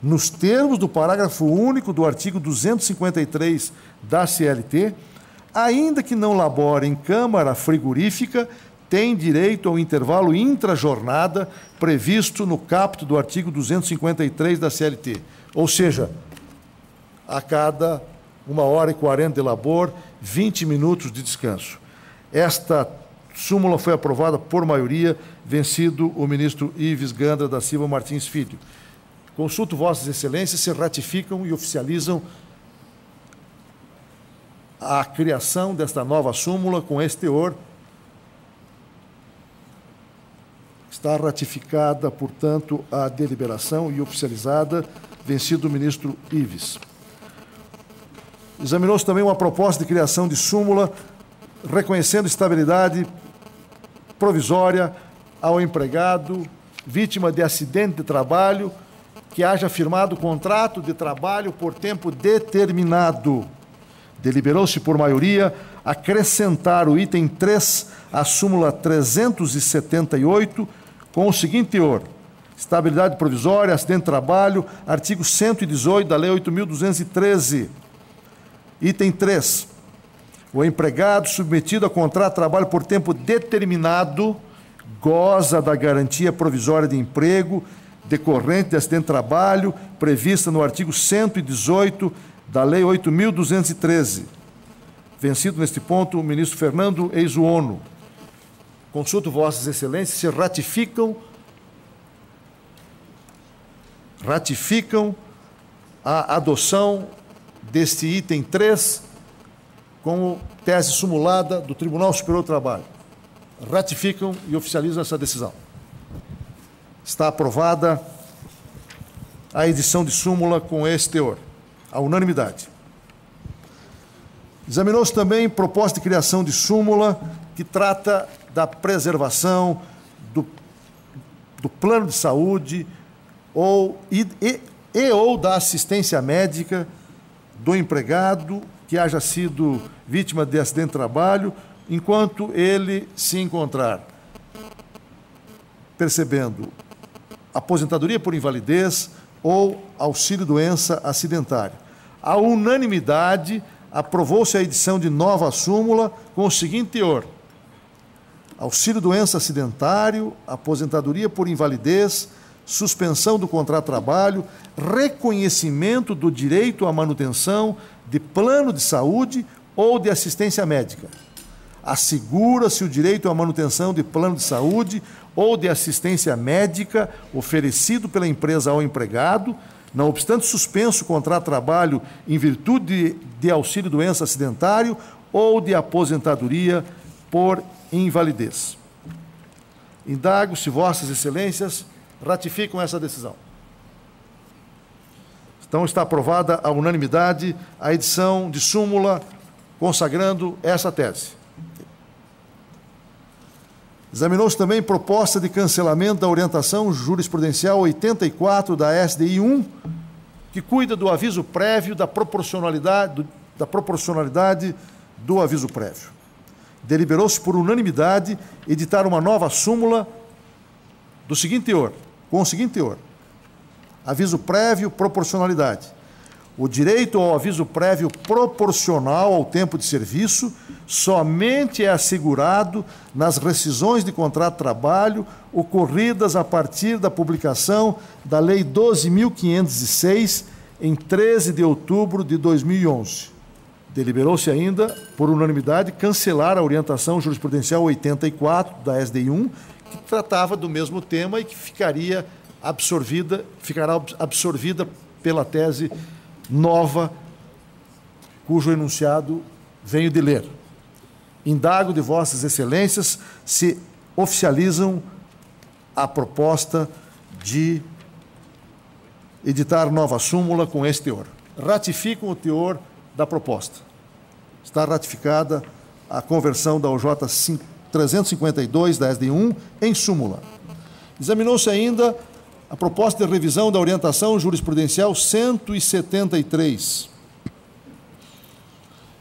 nos termos do parágrafo único do artigo 253 da CLT, ainda que não labore em câmara frigorífica, tem direito ao intervalo intrajornada previsto no caput do artigo 253 da CLT. Ou seja, a cada 1h40 de labor, 20 minutos de descanso. Esta súmula foi aprovada por maioria, vencido o ministro Ives Gandra da Silva Martins Filho. Consulto Vossas Excelências se ratificam e oficializam a criação desta nova súmula com este teor. Está ratificada, portanto, a deliberação e oficializada, vencido o ministro Ives. Examinou-se também uma proposta de criação de súmula reconhecendo estabilidade provisória ao empregado vítima de acidente de trabalho que haja firmado contrato de trabalho por tempo determinado. Deliberou-se por maioria acrescentar o item 3 à súmula 378 com o seguinte teor: estabilidade provisória, acidente de trabalho, artigo 118 da Lei 8.213. Item 3. O empregado submetido a contrato de trabalho por tempo determinado goza da garantia provisória de emprego decorrente de acidente de trabalho prevista no artigo 118 da Lei 8.213. Vencido neste ponto o ministro Fernando Eizuono. Consulto Vossas Excelências se ratificam a adoção deste item 3 como tese sumulada do Tribunal Superior do Trabalho. Ratificam e oficializam essa decisão. Está aprovada a edição de súmula com esse teor, a unanimidade. Examinou-se também proposta de criação de súmula que trata da preservação do plano de saúde ou da assistência médica do empregado que haja sido vítima de acidente de trabalho, enquanto ele se encontrar percebendo aposentadoria por invalidez ou auxílio-doença acidentário. A unanimidade aprovou-se a edição de nova súmula com o seguinte teor: auxílio-doença acidentário, aposentadoria por invalidez, suspensão do contrato de trabalho, reconhecimento do direito à manutenção de plano de saúde ou de assistência médica. Assegura-se o direito à manutenção de plano de saúde ou de assistência médica oferecido pela empresa ao empregado, não obstante suspenso o contrato de trabalho em virtude de auxílio-doença acidentário ou de aposentadoria por invalidez. Indago se Vossas Excelências ratificam essa decisão. Então, está aprovada à unanimidade a edição de súmula consagrando essa tese. Examinou-se também proposta de cancelamento da orientação jurisprudencial 84 da SDI 1, que cuida do aviso prévio da proporcionalidade do aviso prévio. Deliberou-se por unanimidade editar uma nova súmula do seguinte teor, com o seguinte teor: aviso prévio, proporcionalidade. O direito ao aviso prévio proporcional ao tempo de serviço somente é assegurado nas rescisões de contrato de trabalho ocorridas a partir da publicação da Lei 12.506, em 13 de outubro de 2011. Deliberou-se ainda, por unanimidade, cancelar a orientação jurisprudencial 84 da SDI 1, que tratava do mesmo tema e que ficará absorvida pela tese nova, cujo enunciado venho de ler. Indago de Vossas Excelências se oficializam a proposta de editar nova súmula com esse teor. Ratificam o teor da proposta. Está ratificada a conversão da OJ 352 da SDI 1 em súmula. Examinou-se ainda a proposta de revisão da orientação jurisprudencial 173,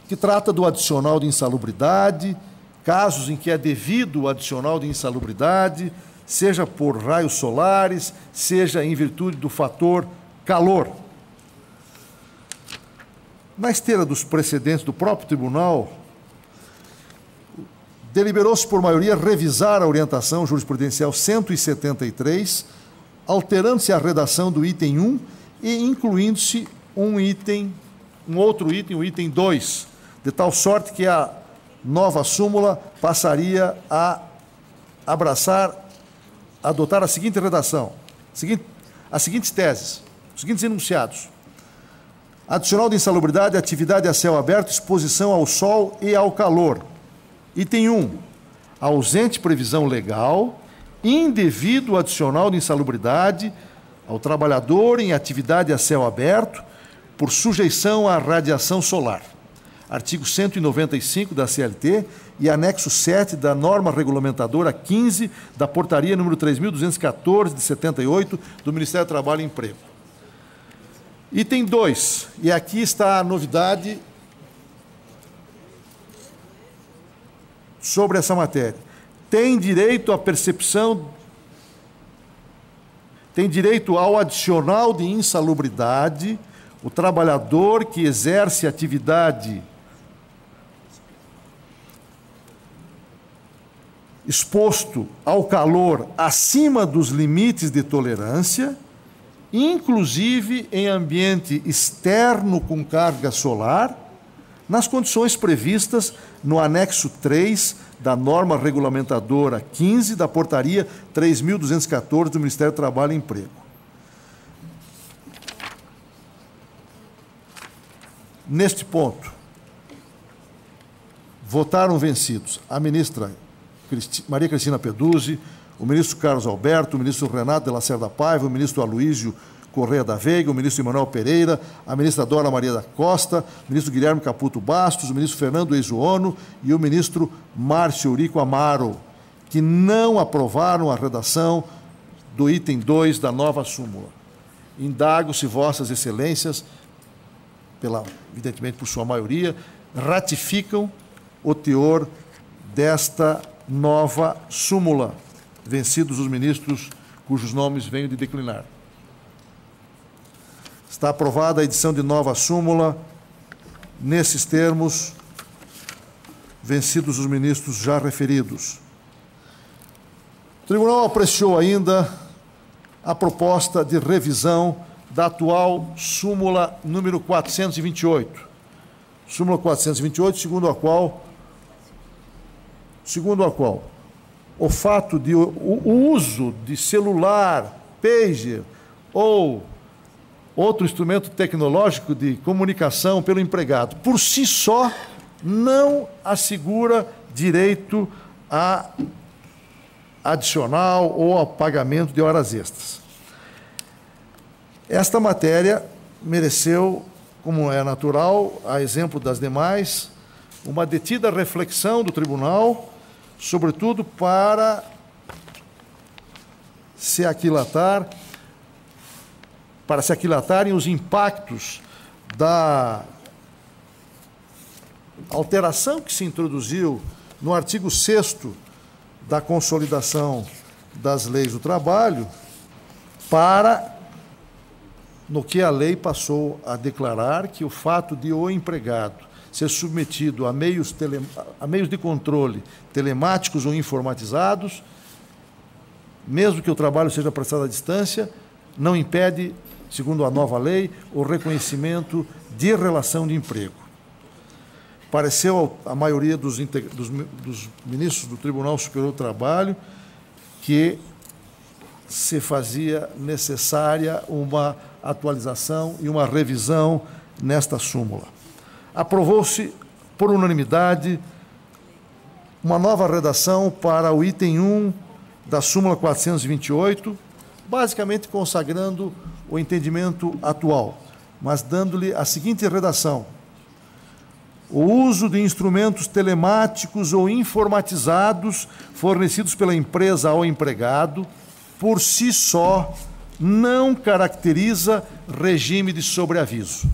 que trata do adicional de insalubridade, casos em que é devido o adicional de insalubridade, seja por raios solares, seja em virtude do fator calor. Na esteira dos precedentes do próprio tribunal, deliberou-se por maioria revisar a orientação jurisprudencial 173, alterando-se a redação do item 1 e incluindo-se um outro item, o item 2, de tal sorte que a nova súmula passaria a adotar a seguinte redação, as seguintes teses, os seguintes enunciados: adicional de insalubridade, atividade a céu aberto, exposição ao sol e ao calor. Item 1, ausente previsão legal, indevido adicional de insalubridade ao trabalhador em atividade a céu aberto por sujeição à radiação solar. Artigo 195 da CLT e anexo 7 da norma regulamentadora 15 da portaria número 3.214 de 78 do Ministério do Trabalho e Emprego. Item 2, e aqui está a novidade sobre essa matéria. Tem direito ao adicional de insalubridade o trabalhador que exerce atividade exposto ao calor acima dos limites de tolerância, inclusive em ambiente externo com carga solar, nas condições previstas no anexo 3 da norma regulamentadora 15 da portaria 3.214 do Ministério do Trabalho e Emprego. Neste ponto, votaram vencidos a ministra Maria Cristina Peduzzi, o ministro Carlos Alberto, o ministro Renato de Lacerda Paiva, o ministro Aloísio Correia da Veiga, o ministro Emanuel Pereira, a ministra Dora Maria da Costa, o ministro Guilherme Caputo Bastos, o ministro Fernando Eizuono e o ministro Márcio Eurico Amaro, que não aprovaram a redação do item 2 da nova súmula. Indago se Vossas Excelências, evidentemente por sua maioria, ratificam o teor desta nova súmula, vencidos os ministros cujos nomes venho de declinar. Está aprovada a edição de nova súmula, nesses termos, vencidos os ministros já referidos. O tribunal apreciou ainda a proposta de revisão da atual súmula número 428. Súmula 428, segundo a qual o fato de o uso de celular, pager ou outro instrumento tecnológico de comunicação pelo empregado, por si só, não assegura direito a adicional ou a pagamento de horas extras. Esta matéria mereceu, como é natural, a exemplo das demais, uma detida reflexão do tribunal, sobretudo para se aquilatarem os impactos da alteração que se introduziu no artigo 6º da Consolidação das Leis do Trabalho, no que a lei passou a declarar que o fato de o empregado ser submetido a meios de controle telemáticos ou informatizados, mesmo que o trabalho seja prestado à distância, não impede, segundo a nova lei, o reconhecimento de relação de emprego. Pareceu a maioria dos ministros do Tribunal Superior do Trabalho que se fazia necessária uma atualização e uma revisão nesta súmula. Aprovou-se, por unanimidade, uma nova redação para o item 1 da súmula 428, basicamente consagrando o entendimento atual, mas dando-lhe a seguinte redação: o uso de instrumentos telemáticos ou informatizados fornecidos pela empresa ao empregado, por si só, não caracteriza regime de sobreaviso.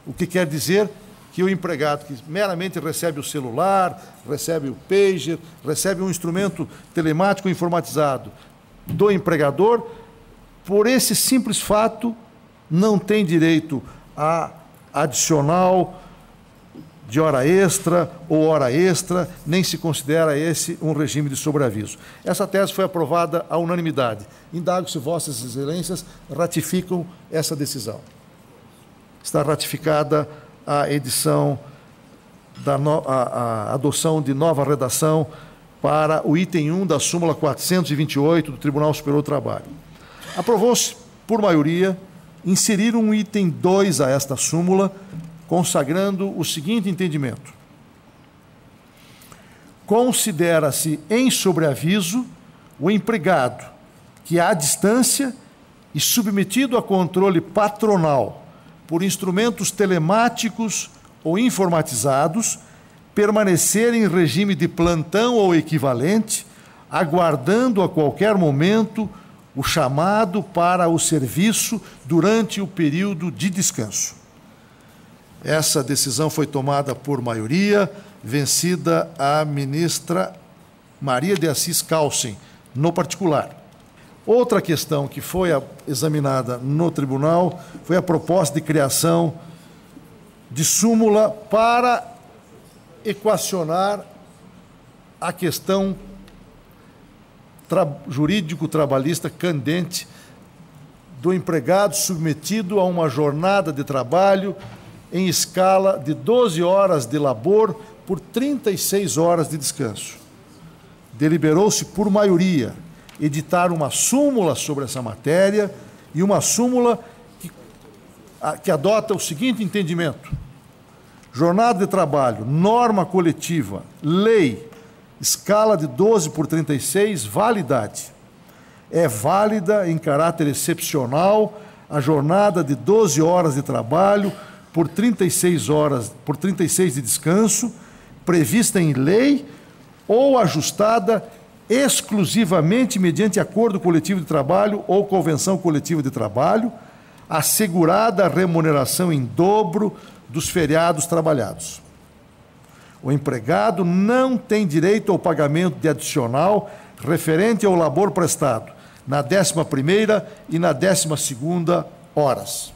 O que quer dizer que o empregado que meramente recebe o celular, recebe o pager, recebe um instrumento telemático informatizado do empregador, por esse simples fato, não tem direito a adicional de hora extra ou hora extra, nem se considera esse um regime de sobreaviso. Essa tese foi aprovada à unanimidade. Indago se Vossas Excelências ratificam essa decisão. Está ratificada a edição a adoção de nova redação para o item 1 da súmula 428 do Tribunal Superior do Trabalho. Aprovou-se, por maioria, inserir um item 2 a esta súmula, consagrando o seguinte entendimento: considera-se em sobreaviso o empregado que, à distância e submetido a controle patronal por instrumentos telemáticos ou informatizados, permanecer em regime de plantão ou equivalente, aguardando a qualquer momento o chamado para o serviço durante o período de descanso. Essa decisão foi tomada por maioria, vencida a ministra Maria de Assis Calcin, no particular. Outra questão que foi examinada no tribunal foi a proposta de criação de súmula para equacionar a questão jurídico-trabalhista candente do empregado submetido a uma jornada de trabalho em escala de 12 horas de labor por 36 horas de descanso. Deliberou-se por maioria editar uma súmula sobre essa matéria e uma súmula que adota o seguinte entendimento: jornada de trabalho, norma coletiva, lei, escala de 12 por 36, validade. É válida em caráter excepcional a jornada de 12 horas de trabalho por 36 de descanso, prevista em lei ou ajustada exclusivamente mediante acordo coletivo de trabalho ou convenção coletiva de trabalho, assegurada a remuneração em dobro dos feriados trabalhados. O empregado não tem direito ao pagamento de adicional referente ao labor prestado na 11ª e na 12ª horas.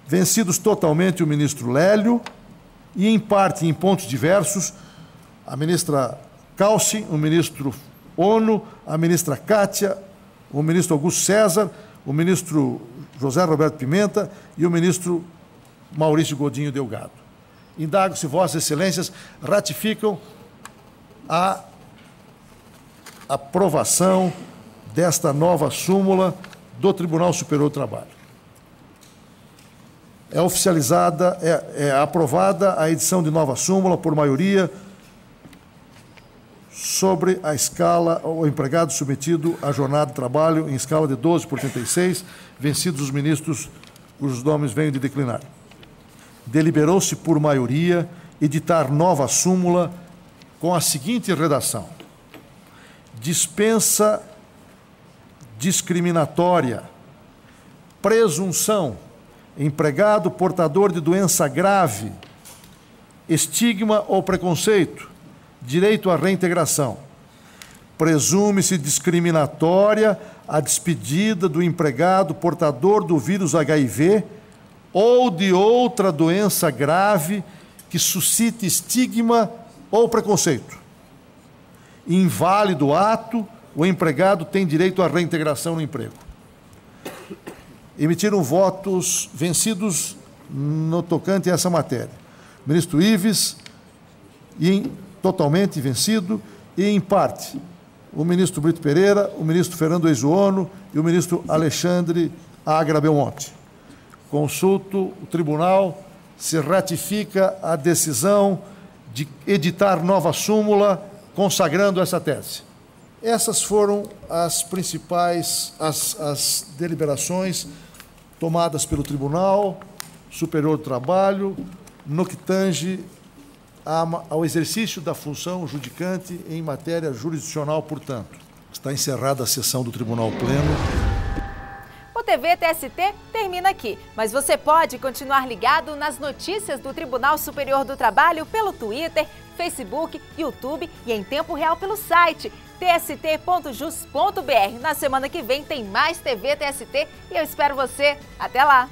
Vencidos totalmente o ministro Lélio e, em parte, em pontos diversos, a ministra Calcin, o ministro Ono, a ministra Kátia, o ministro Augusto César, o ministro José Roberto Pimenta e o ministro Maurício Godinho Delgado. Indago se Vossas Excelências ratificam a aprovação desta nova súmula do Tribunal Superior do Trabalho. É oficializada, é aprovada a edição de nova súmula por maioria, sobre a escala, o empregado submetido à jornada de trabalho em escala de 12 por 36, vencidos os ministros cujos nomes venho de declinar. Deliberou-se por maioria editar nova súmula com a seguinte redação: dispensa discriminatória, presunção, empregado portador de doença grave, estigma ou preconceito, direito à reintegração. Presume-se discriminatória a despedida do empregado portador do vírus HIV ou de outra doença grave que suscite estigma ou preconceito. Inválido ato, o empregado tem direito à reintegração no emprego. Emitiram votos vencidos no tocante a essa matéria. O ministro Ives, totalmente vencido, e em parte, o ministro Brito Pereira, o ministro Fernando Eisuono e o ministro Alexandre Agra Belmonte. Consulto o tribunal, se ratifica a decisão de editar nova súmula consagrando essa tese. Essas foram as principais, as deliberações tomadas pelo Tribunal Superior do Trabalho no que tange ao exercício da função judicante em matéria jurisdicional, portanto. Está encerrada a sessão do Tribunal Pleno. O TV TST termina aqui, mas você pode continuar ligado nas notícias do Tribunal Superior do Trabalho pelo Twitter, Facebook, YouTube e em tempo real pelo site tst.jus.br. Na semana que vem tem mais TV TST e eu espero você. Até lá!